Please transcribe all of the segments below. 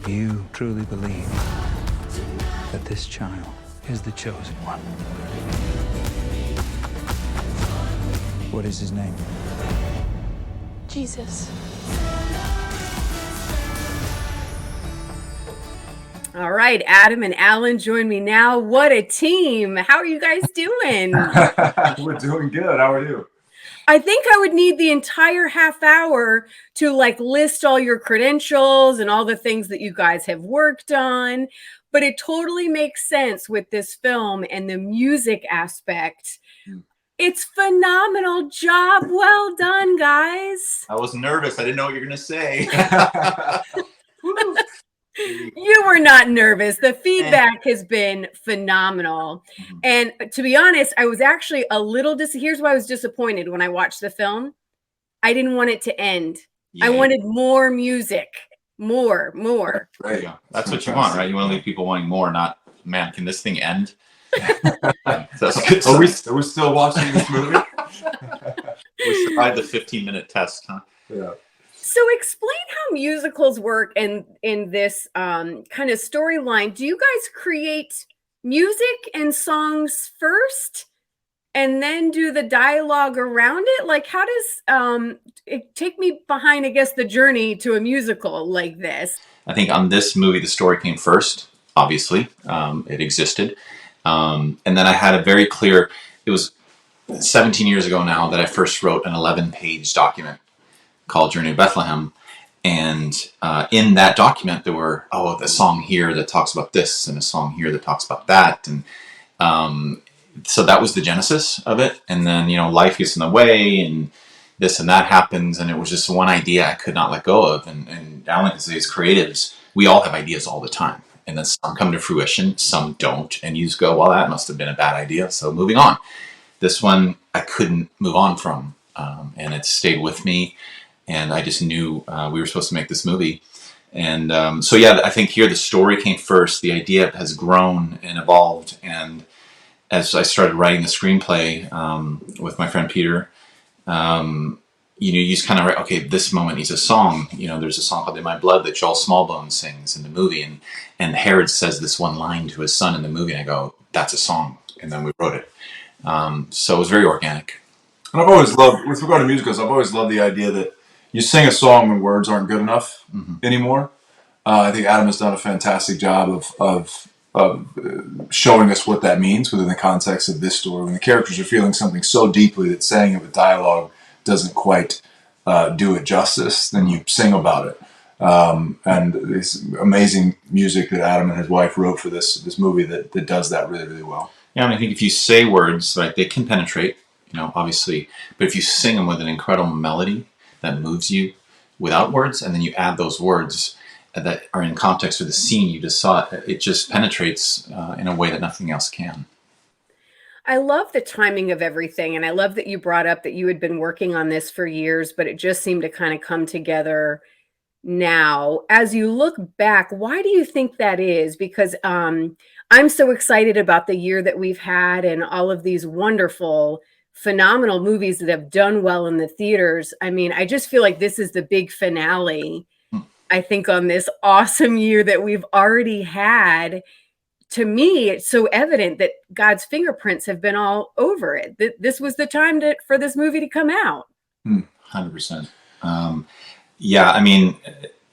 You truly believe that this child is the chosen one. What is his name? Jesus. All right, Adam and Alan join me now. What a team. How are you guys doing? We're doing good. How are you? I think I would need the entire half hour to like list all your credentials and all the things that you guys have worked on, but it totally makes sense with this film and the music aspect. It's phenomenal job. Well done, guys. I was nervous. I didn't know what you were going to say. You were not nervous. The feedback has been phenomenal. And to be honest, I was actually a little here's why I was disappointed when I watched the film. I didn't want it to end. Yeah. I wanted more music. More. There you go. That's what you want, right? You want to leave people wanting more, not, man, can this thing end? That's good. Are we still watching this movie? We survived the 15-minute test, huh? Yeah. So explain how musicals work in this kind of storyline. Do you guys create music and songs first and then do the dialogue around it? Like, how does it take me behind, I guess, the journey to a musical like this? I think on this movie, the story came first, obviously. It existed. And then I had a very clear, it was 17 years ago now that I first wrote an 11-page document called Journey to Bethlehem. And in that document, there were, a song here that talks about this and a song here that talks about that. And so that was the genesis of it. And then, life gets in the way and this and that happens. And it was just one idea I could not let go of. And Alan can say, as creatives, we all have ideas all the time. And then some come to fruition, some don't. And you just go, well, that must have been a bad idea. So moving on. This one, I couldn't move on from. And it stayed with me. And I just knew we were supposed to make this movie. And I think here the story came first. The idea has grown and evolved. And as I started writing the screenplay with my friend Peter, you just kind of write, okay, this moment needs a song. There's a song called In My Blood that Joel Smallbone sings in the movie. And Herod says this one line to his son in the movie. And I go, that's a song. And then we wrote it. So it was very organic. And I've always loved, with regard to musicals, I've always loved the idea that you sing a song when words aren't good enough anymore. I think Adam has done a fantastic job of showing us what that means within the context of this story. When the characters are feeling something so deeply that saying it with dialogue doesn't quite do it justice, then you sing about it. And this amazing music that Adam and his wife wrote for this movie that does that really, really well. Yeah, I think if you say words, like they can penetrate, obviously, but if you sing them with an incredible melody that moves you without words, and then you add those words that are in context with the scene you just saw, it just penetrates in a way that nothing else can. I love the timing of everything, and I love that you brought up that you had been working on this for years, but it just seemed to kind of come together now. As you look back, why do you think that is? Because I'm so excited about the year that we've had and all of these wonderful, phenomenal movies that have done well in the theaters. I mean, I just feel like this is the big finale, I think, on this awesome year that we've already had. To me, it's so evident that God's fingerprints have been all over it. This was the time for this movie to come out. 100%. Yeah, I mean,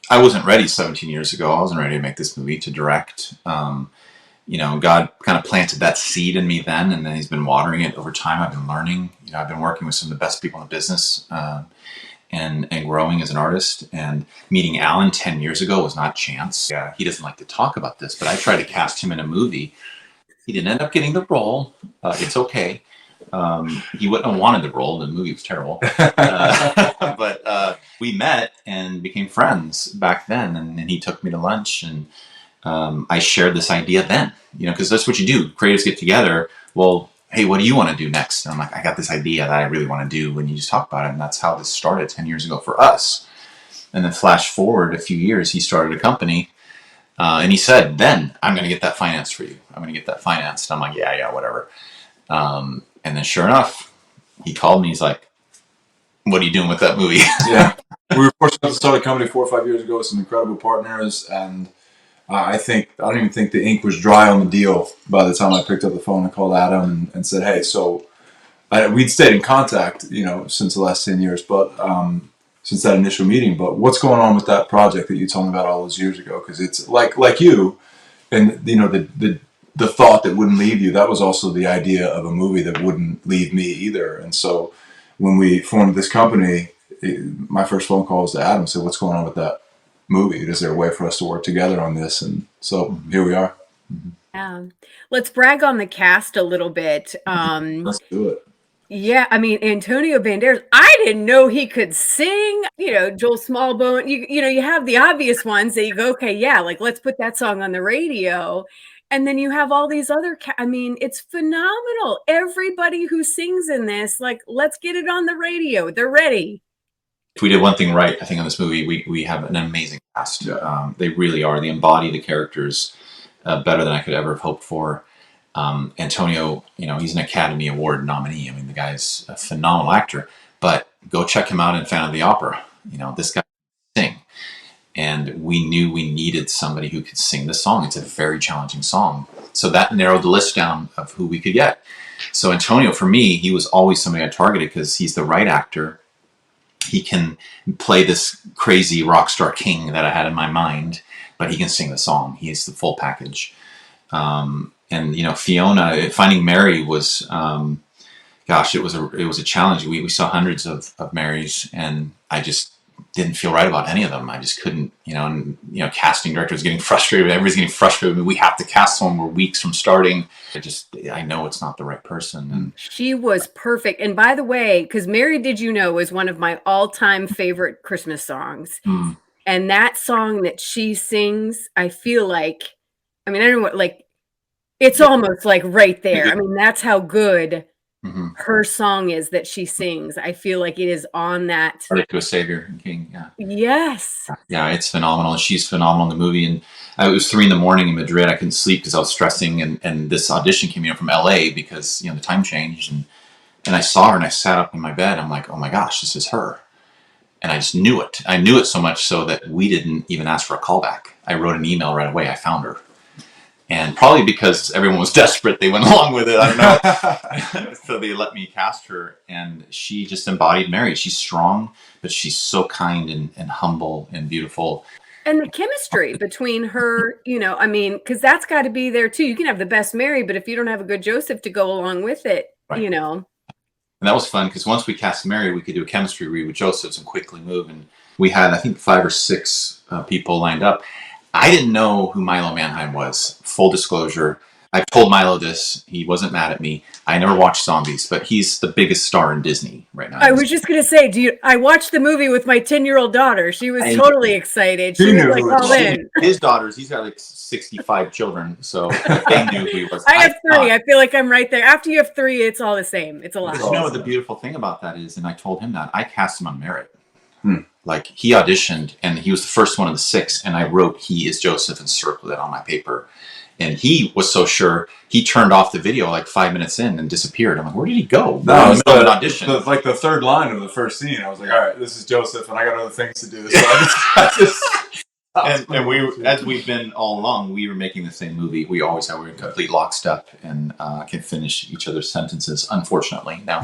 I wasn't ready 17 years ago. I wasn't ready to make this movie, to direct. God kind of planted that seed in me then, and then he's been watering it over time. I've been learning. I've been working with some of the best people in the business and growing as an artist. And meeting Alan 10 years ago was not chance. Yeah, he doesn't like to talk about this, but I tried to cast him in a movie. He didn't end up getting the role. It's okay. He wouldn't have wanted the role. The movie was terrible. But we met and became friends back then. And then he took me to lunch, and I shared this idea then, because that's what you do. Creatives get together. Well, hey, what do you want to do next? And I'm like, I got this idea that I really want to do. And you just talk about it. And that's how this started 10 years ago for us. And then flash forward a few years, he started a company. And he said, then I'm going to get that financed for you. I'm going to get that financed. I'm like, yeah, whatever. And then sure enough, he called me. He's like, what are you doing with that movie? Yeah. We were fortunate to start a company 4 or 5 years ago with some incredible partners, and I don't even think the ink was dry on the deal by the time I picked up the phone and called Adam and said, hey, so we'd stayed in contact, since the last 10 years, but since that initial meeting. But what's going on with that project that you told me about all those years ago? Because it's like you, and the thought that wouldn't leave you. That was also the idea of a movie that wouldn't leave me either. And so when we formed this company, my first phone call was to Adam. Said, "What's going on with that movie? Is there a way for us to work together on this?" And so here we are. Yeah. Let's brag on the cast a little bit. Let's do it. Yeah, I mean, Antonio Banderas, I didn't know he could sing. Joel Smallbone, you have the obvious ones that you go, okay, yeah, like let's put that song on the radio. And then you have all these other, I mean, it's phenomenal. Everybody who sings in this, like, let's get it on the radio. They're ready. If we did one thing right, I think on this movie, we have an amazing cast. They really are. They embody the characters better than I could ever have hoped for. Antonio, he's an Academy Award nominee. I mean, the guy's a phenomenal actor, but go check him out in Phantom of the Opera. This guy can sing. And we knew we needed somebody who could sing the song. It's a very challenging song. So that narrowed the list down of who we could get. So Antonio, for me, he was always somebody I targeted because he's the right actor. He can play this crazy rock star king that I had in my mind, but he can sing the song. He has the full package. And Fiona, finding Mary was, it was a challenge. We saw hundreds of Marys, and I just didn't feel right about any of them. I just couldn't, casting director was getting frustrated. Everybody's getting frustrated. I mean, we have to cast someone. We're weeks from starting. I know it's not the right person. And she was perfect. And by the way, because Mary Did You Know is one of my all-time favorite Christmas songs. And that song that she sings, I feel like, I mean, I don't know what, like, it's almost like right there. I mean, that's how good her song is that she sings. I feel like it is on that. Right to a Savior and King, yeah. Yes. Yeah, it's phenomenal. She's phenomenal in the movie. And it was 3 a.m. in Madrid. I couldn't sleep because I was stressing. And this audition came in from LA because, the time changed. And I saw her and I sat up in my bed. I'm like, oh my gosh, this is her. And I just knew it. I knew it so much so that we didn't even ask for a callback. I wrote an email right away. I found her. And probably because everyone was desperate, they went along with it. I don't know. So they let me cast her. And she just embodied Mary. She's strong, but she's so kind and humble and beautiful. And the chemistry between her, I mean, because that's got to be there too. You can have the best Mary, but if you don't have a good Joseph to go along with it, right. And that was fun because once we cast Mary, we could do a chemistry read with Joseph's and quickly move. And we had, I think, 5 or 6 people lined up. I didn't know who Milo Manheim was. Full disclosure. I told Milo this. He wasn't mad at me. I never watched Zombies, but he's the biggest star in Disney right now. I was just going to say, I watched the movie with my 10-year-old daughter. She was totally excited. She was like, all in. His daughters, he's got like 65 children, so they knew who he was. I have 3. I feel like I'm right there. After you have 3, it's all the same. It's a lot. The beautiful thing about that is, and I told him that, I cast him on merit. Like, he auditioned, and he was the first one of the 6, and I wrote, "He is Joseph," and circled it on my paper. And he was so sure, he turned off the video like 5 minutes in and disappeared. I'm like, where did he go? No, it was an audition. Like the third line of the first scene, I was like, all right, this is Joseph, and I got other things to do. So and we, as we've been all along, we were making the same movie. We always have, we're in complete lockstep and can finish each other's sentences, unfortunately, now.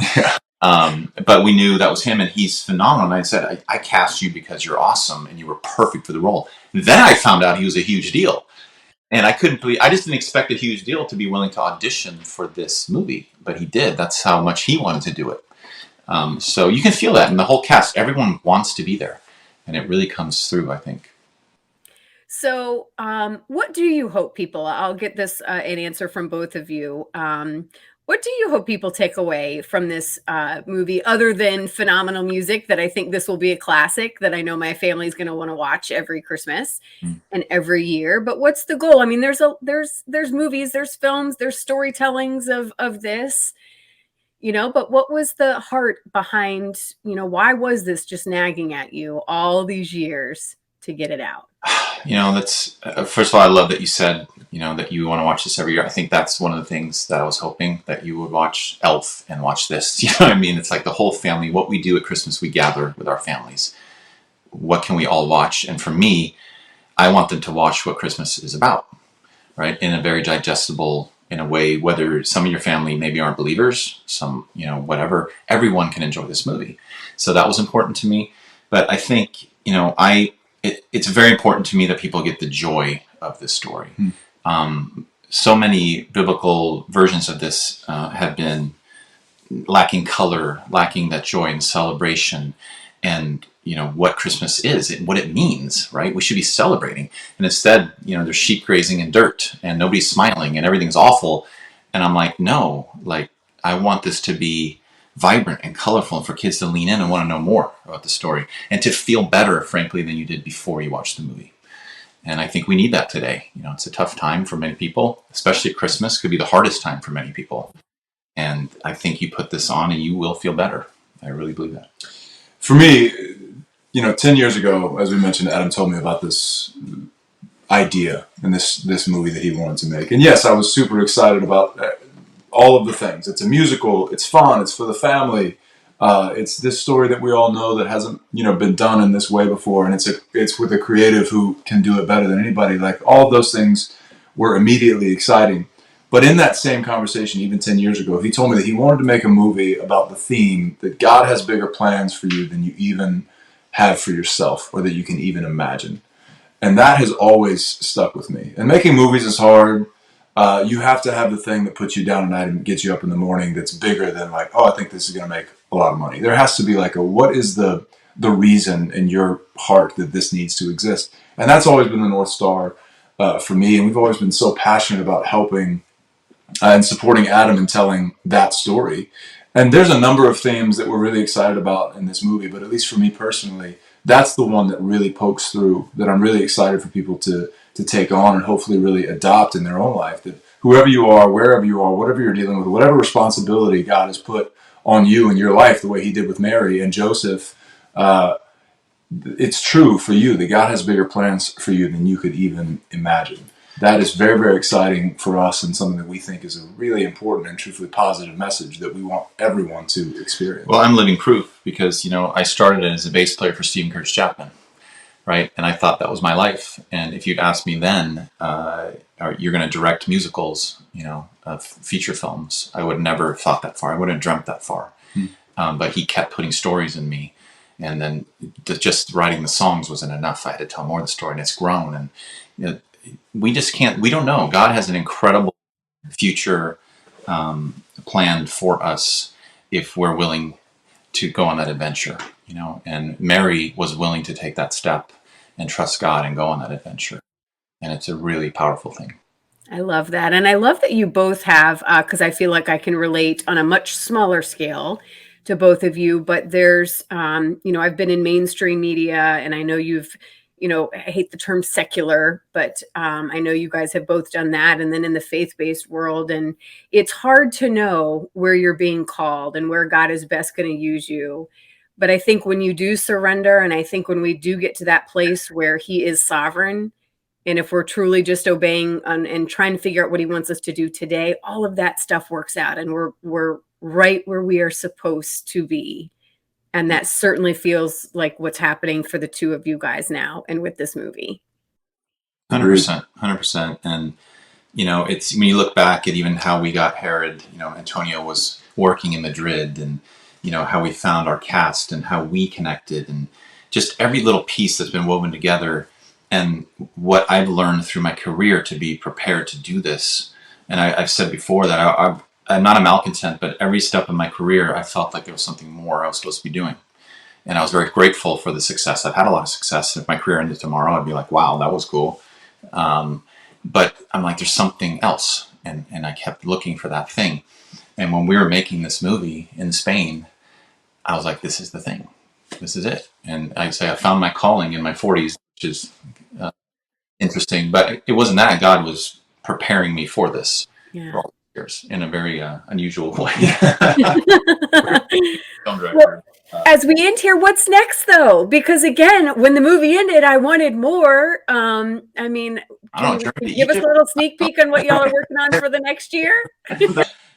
But we knew that was him, and he's phenomenal. And I said, I cast you because you're awesome and you were perfect for the role. Then I found out he was a huge deal. And I couldn't believe, I just didn't expect a huge deal to be willing to audition for this movie. But he did. That's how much he wanted to do it. So you can feel that in the whole cast. Everyone wants to be there. And it really comes through, I think. So what do you hope people, I'll get this an answer from both of you. What do you hope people take away from this movie other than phenomenal music that I think this will be a classic that I know my family's going to want to watch every Christmas and every year? But what's the goal? I mean, there's movies, there's films, there's storytellings of this, but what was the heart behind, why was this just nagging at you all these years to get it out? That's first of all, I love that you said, that you want to watch this every year. I think that's one of the things that I was hoping, that you would watch Elf and watch this. You know what I mean? It's like the whole family. What we do at Christmas, we gather with our families. What can we all watch? And for me, I want them to watch what Christmas is about, right? In a very digestible, in a way, whether some of your family maybe aren't believers, some, whatever, everyone can enjoy this movie. So that was important to me. But I think, it's very important to me that people get the joy of this story. So many biblical versions of this have been lacking color, lacking that joy and celebration, and what Christmas is and what it means, right? We should be celebrating, and instead, there's sheep grazing in dirt, and nobody's smiling, and everything's awful. And I'm like, no, like I want this to be vibrant and colorful, and for kids to lean in and want to know more about the story, and to feel better, frankly, than you did before you watched the movie. And I think we need that today. It's a tough time for many people, especially at Christmas. Could be the hardest time for many people. And I think you put this on and you will feel better. I really believe that. For me, 10 years ago, as we mentioned, Adam told me about this idea and this movie that he wanted to make. And yes, I was super excited about all of the things. It's a musical. It's fun. It's for the family. It's this story that we all know that hasn't, been done in this way before. And it's with a creative who can do it better than anybody. Like, all of those things were immediately exciting. But in that same conversation, even 10 years ago, he told me that he wanted to make a movie about the theme that God has bigger plans for you than you even have for yourself, or that you can even imagine. And that has always stuck with me. And making movies is hard. You have to have the thing that puts you down at night and gets you up in the morning that's bigger than like, oh, I think this is going to make a lot of money. There has to be like what is the reason in your heart that this needs to exist? And that's always been the North Star for me. And we've always been so passionate about helping and supporting Adam in telling that story. And there's a number of themes that we're really excited about in this movie, but at least for me personally, that's the one that really pokes through, that I'm really excited for people to take on and hopefully really adopt in their own life. That whoever you are, wherever you are, whatever you're dealing with, whatever responsibility God has put on you in your life, the way he did with Mary and Joseph, it's true for you that God has bigger plans for you than you could even imagine. That is very, very exciting for us, and something that we think is a really important and truthfully positive message that we want everyone to experience. Well, I'm living proof because, I started as a bass player for Stephen Curtis Chapman, right? And I thought that was my life. And if you'd asked me then, you're going to direct musicals, of feature films, I would never have thought that far. I wouldn't have dreamt that far. But he kept putting stories in me. And then just writing the songs wasn't enough. I had to tell more of the story, and it's grown. And, we just can't, we don't know. God has an incredible future planned for us if we're willing to go on that adventure, and Mary was willing to take that step and trust God and go on that adventure. And it's a really powerful thing. I love that. And I love that you both have, because I feel like I can relate on a much smaller scale to both of you, but there's, I've been in mainstream media, and I know you've, I hate the term secular, but I know you guys have both done that. And then in the faith-based world, and it's hard to know where you're being called and where God is best going to use you. But I think when you do surrender, and I think when we do get to that place where he is sovereign, and if we're truly just obeying and trying to figure out what he wants us to do today, all of that stuff works out, and we're right where we are supposed to be. And that certainly feels like what's happening for the two of you guys now and with this movie. 100%, 100%. And, it's when you look back at even how we got Herod, Antonio was working in Madrid, and, how we found our cast and how we connected, and just every little piece that's been woven together. And what I've learned through my career to be prepared to do this. And I've said before that I'm not a malcontent, but every step in my career, I felt like there was something more I was supposed to be doing. And I was very grateful for the success. I've had a lot of success. If my career ended tomorrow, I'd be like, wow, that was cool. But I'm like, there's something else. And I kept looking for that thing. And when we were making this movie in Spain, I was like, this is the thing. This is it. And I'd say I found my calling in my 40s, which is interesting. But it wasn't that. God was preparing me for this. Yeah. For all years in a very unusual way. Film Well, director. as we end here, what's next though? Because again, when the movie ended, I wanted more. Can you give us a little sneak peek on what y'all are working on for the next year?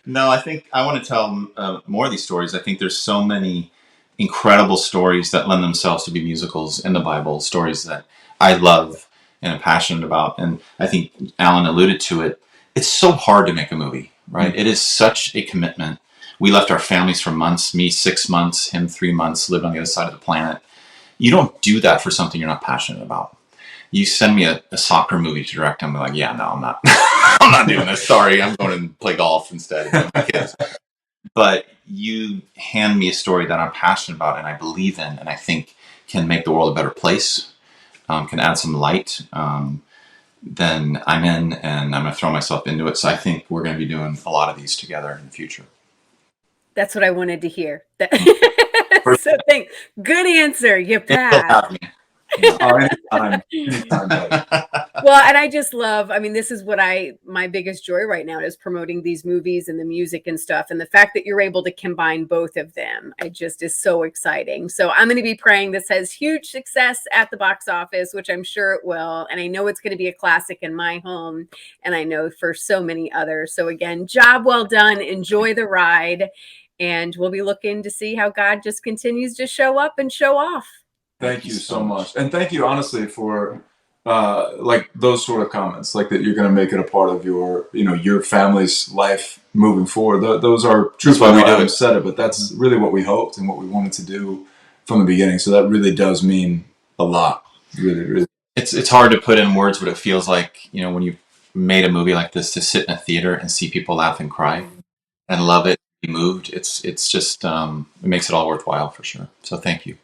No, I think I want to tell more of these stories. I think there's so many incredible stories that lend themselves to be musicals in the Bible, stories that I love and am passionate about. And I think Alan alluded to it. It's so hard to make a movie, right? It is such a commitment. We left our families for months, me 6 months, him 3 months, lived on the other side of the planet. You don't do that for something you're not passionate about. You send me a soccer movie to direct, I'm like, yeah, no, I'm not. I'm not doing this. Sorry, I'm going to play golf instead with my kids. But you hand me a story that I'm passionate about and I believe in, and I think can make the world a better place, can add some light, then I'm in, and I'm going to throw myself into it. So I think we're going to be doing a lot of these together in the future. That's what I wanted to hear. So good answer. You passed. Anytime, buddy. Well, and I just love, I mean, this is what my biggest joy right now is promoting these movies and the music and stuff. And the fact that you're able to combine both of them, it just is so exciting. So I'm going to be praying this has huge success at the box office, which I'm sure it will. And I know it's going to be a classic in my home. And I know for so many others. So again, job well done. Enjoy the ride. And we'll be looking to see how God just continues to show up and show off. Thank you so much. And thank you honestly for like those sort of comments, like that you're going to make it a part of your, your family's life moving forward. Those are truthfully, I haven't said it, but that's really what we hoped and what we wanted to do from the beginning. So that really does mean a lot. Really, really. It's hard to put in words what it feels like, when you made a movie like this, to sit in a theater and see people laugh and cry and love it, be moved. It's just, it makes it all worthwhile for sure. So thank you.